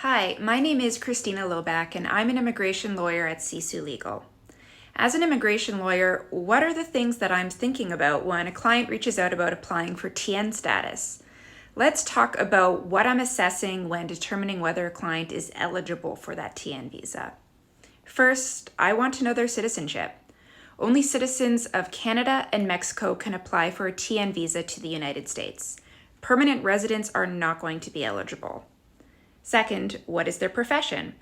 Hi, my name is Christina Loback, and I'm an immigration lawyer at Sisu Legal. As an immigration lawyer, what are the things that I'm thinking about when a client reaches out about applying for TN status? Let's talk about what I'm assessing when determining whether a client is eligible for that TN visa. First, I want to know their citizenship. Only citizens of Canada and Mexico can apply for a TN visa to the United States. Permanent residents are not going to be eligible. Second, what is their profession?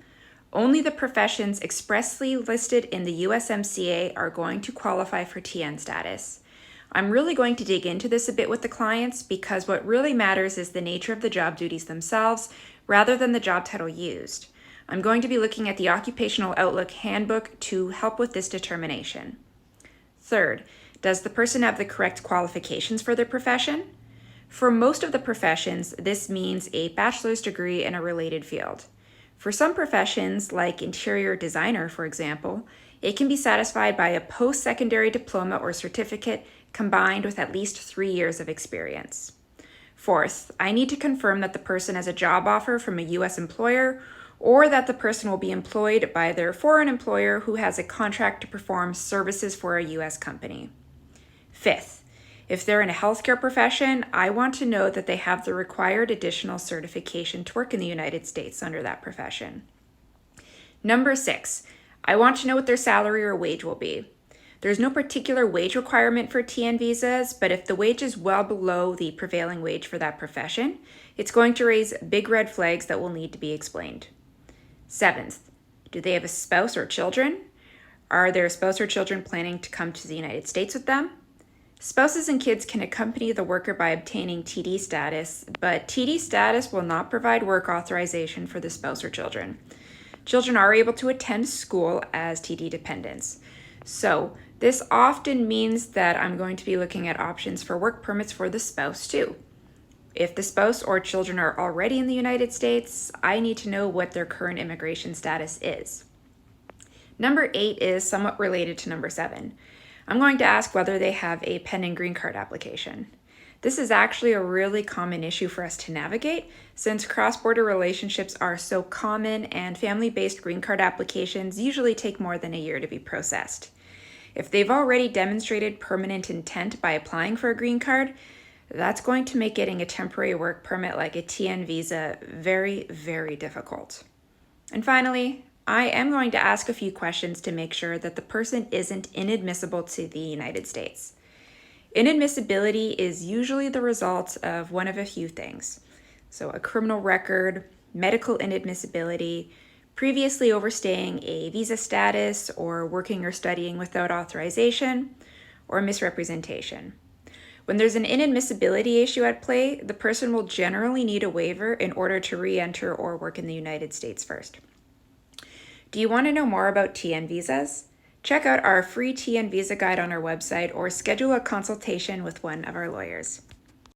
Only the professions expressly listed in the USMCA are going to qualify for TN status. I'm really going to dig into this a bit with the clients because what really matters is the nature of the job duties themselves rather than the job title used. I'm going to be looking at the Occupational Outlook Handbook to help with this determination. Third, does the person have the correct qualifications for their profession? For most of the professions, this means a bachelor's degree in a related field. For some professions, like interior designer, for example, it can be satisfied by a post-secondary diploma or certificate combined with at least 3 years of experience. Fourth, I need to confirm that the person has a job offer from a U.S. employer or that the person will be employed by their foreign employer who has a contract to perform services for a U.S. company. Fifth, if they're in a healthcare profession, I want to know that they have the required additional certification to work in the United States under that profession. Number 6, I want to know what their salary or wage will be. There's no particular wage requirement for TN visas, but if the wage is well below the prevailing wage for that profession, it's going to raise big red flags that will need to be explained. Seventh, do they have a spouse or children? Are their spouse or children planning to come to the United States with them? Spouses and kids can accompany the worker by obtaining TD status, but TD status will not provide work authorization for the spouse or children. Children are able to attend school as TD dependents. So this often means that I'm going to be looking at options for work permits for the spouse too. If the spouse or children are already in the United States, I need to know what their current immigration status is. Number 8 is somewhat related to number 7. I'm going to ask whether they have a pending green card application. This is actually a really common issue for us to navigate since cross-border relationships are so common and family-based green card applications usually take more than a year to be processed. If they've already demonstrated permanent intent by applying for a green card, that's going to make getting a temporary work permit like a TN visa very, very difficult. And finally, I am going to ask a few questions to make sure that the person isn't inadmissible to the United States. Inadmissibility is usually the result of one of a few things. So a criminal record, medical inadmissibility, previously overstaying a visa status, or working or studying without authorization, or misrepresentation. When there's an inadmissibility issue at play, the person will generally need a waiver in order to re-enter or work in the United States first. Do you want to know more about TN visas? Check out our free TN visa guide on our website or schedule a consultation with one of our lawyers.